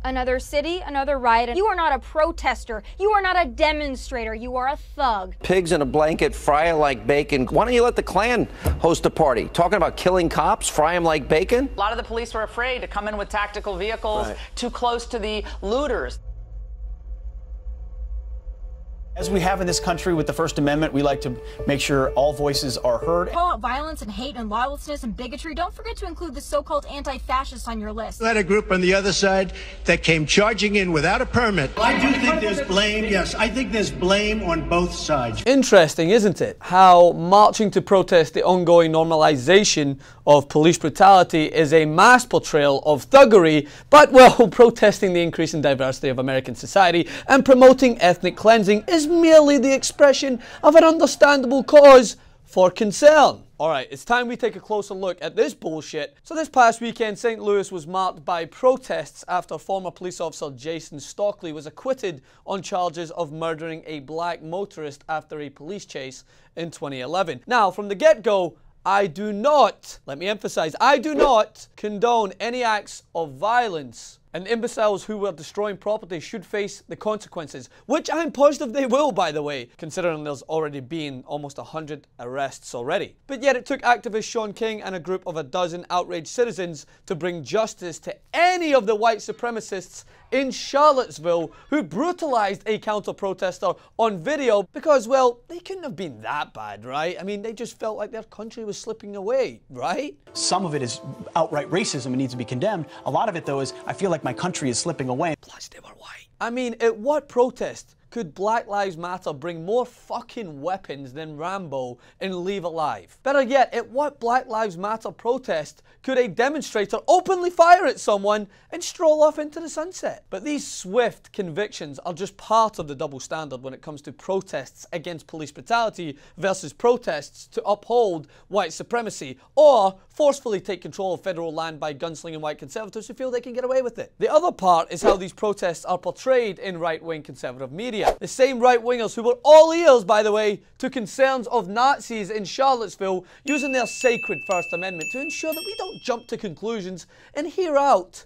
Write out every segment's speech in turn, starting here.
Another city, another riot. You are not a protester. You are not a demonstrator. You are a thug. Pigs in a blanket, fry it like bacon. Why don't you let the Klan host a party? Talking about killing cops, fry them like bacon? A lot of the police were afraid to come in with tactical vehicles too close to the looters. As we have in this country with the First Amendment, we like to make sure all voices are heard. Call out violence and hate and lawlessness and bigotry. Don't forget to include the so-called anti-fascists on your list. We had a group on the other side that came charging in without a permit. I do think there's blame. Yes, I think there's blame on both sides. Interesting, isn't it? How marching to protest the ongoing normalization of police brutality is a mass portrayal of thuggery, but, well, protesting the increasing diversity of American society and promoting ethnic cleansing is merely the expression of an understandable cause for concern. Alright, it's time we take a closer look at this bullshit. So this past weekend, St. Louis was marked by protests after former police officer Jason Stockley was acquitted on charges of murdering a black motorist after a police chase in 2011. Now, from the get-go, I do not, let me emphasize, I do not condone any acts of violence. And imbeciles who were destroying property should face the consequences, which I'm positive they will, by the way, considering there's already been almost 100 arrests already. But yet it took activist Shaun King and a group of a dozen outraged citizens to bring justice to any of the white supremacists in Charlottesville who brutalized a counter-protester on video because, well, they couldn't have been that bad, right? I mean, they just felt like their country was slipping away, right? Some of it is outright racism and needs to be condemned. A lot of it, though, is I feel like my country is slipping away. Plus, they were white. I mean, at what protest could Black Lives Matter bring more fucking weapons than Rambo and leave alive? Better yet, at what Black Lives Matter protest could a demonstrator openly fire at someone and stroll off into the sunset? But these swift convictions are just part of the double standard when it comes to protests against police brutality versus protests to uphold white supremacy or forcefully take control of federal land by gunslinging white conservatives who feel they can get away with it. The other part is how these protests are portrayed in right-wing conservative media. The same right-wingers who were all ears, by the way, to concerns of Nazis in Charlottesville using their sacred First Amendment to ensure that we don't jump to conclusions and hear out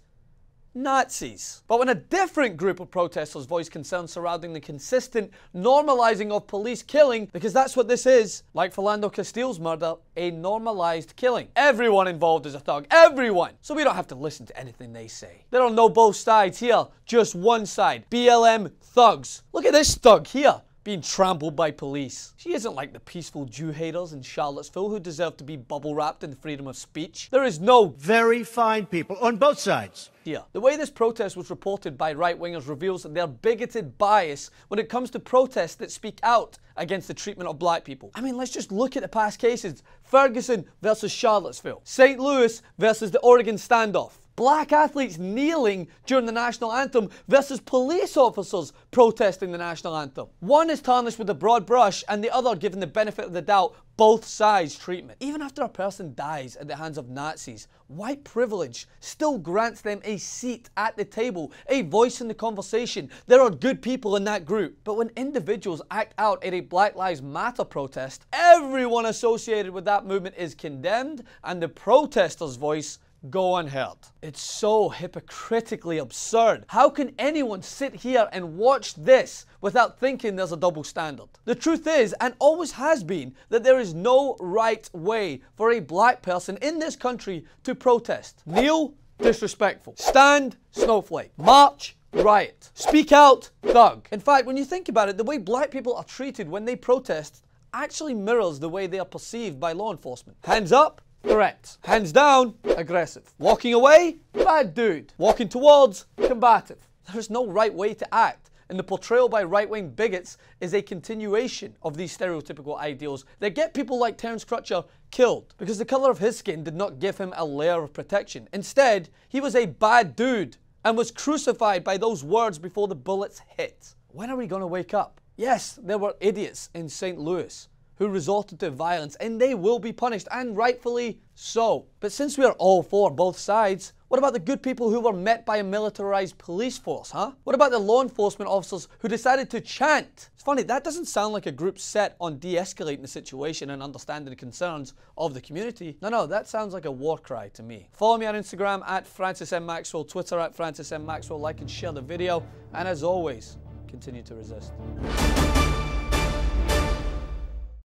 Nazis. But when a different group of protesters voiced concerns surrounding the consistent normalizing of police killing, because that's what this is, like Philando Castile's murder, a normalized killing. Everyone involved is a thug. Everyone! So we don't have to listen to anything they say. There are no both sides here, just one side. BLM thugs. Look at this thug here, being trampled by police. She isn't like the peaceful Jew haters in Charlottesville who deserve to be bubble wrapped in freedom of speech. There is no Very fine people on both sides. here. The way this protest was reported by right-wingers reveals their bigoted bias when it comes to protests that speak out against the treatment of black people. I mean, let's just look at the past cases. Ferguson versus Charlottesville. St. Louis versus the Oregon standoff. Black athletes kneeling during the national anthem versus police officers protesting the national anthem. One is tarnished with a broad brush and the other given the benefit of the doubt, both sides treatment. Even after a person dies at the hands of Nazis, white privilege still grants them a seat at the table, a voice in the conversation. There are good people in that group. But when individuals act out at a Black Lives Matter protest, everyone associated with that movement is condemned and the protester's voice go unheard. It's so hypocritically absurd. How can anyone sit here and watch this without thinking there's a double standard? The truth is, and always has been, that there is no right way for a black person in this country to protest. Kneel, disrespectful. Stand, snowflake. March, riot. Speak out, thug. In fact, when you think about it, the way black people are treated when they protest actually mirrors the way they are perceived by law enforcement. Hands up, correct. Hands down, aggressive. Walking away, bad dude. Walking towards, combative. There is no right way to act, and the portrayal by right-wing bigots is a continuation of these stereotypical ideals that get people like Terence Crutcher killed, because the color of his skin did not give him a layer of protection. Instead, he was a bad dude and was crucified by those words before the bullets hit. When are we gonna wake up? Yes, there were idiots in St. Louis who resorted to violence, and they will be punished, and rightfully so. But since we are all for both sides, What about the good people who were met by a militarized police force, huh? What about the law enforcement officers who decided to chant? It's funny, that doesn't sound like a group set on de-escalating the situation and understanding the concerns of the community. No, that sounds like a war cry to me. Follow me on Instagram at Francis M. Maxwell, Twitter at Francis M. Maxwell, like and share the video, and as always, continue to resist.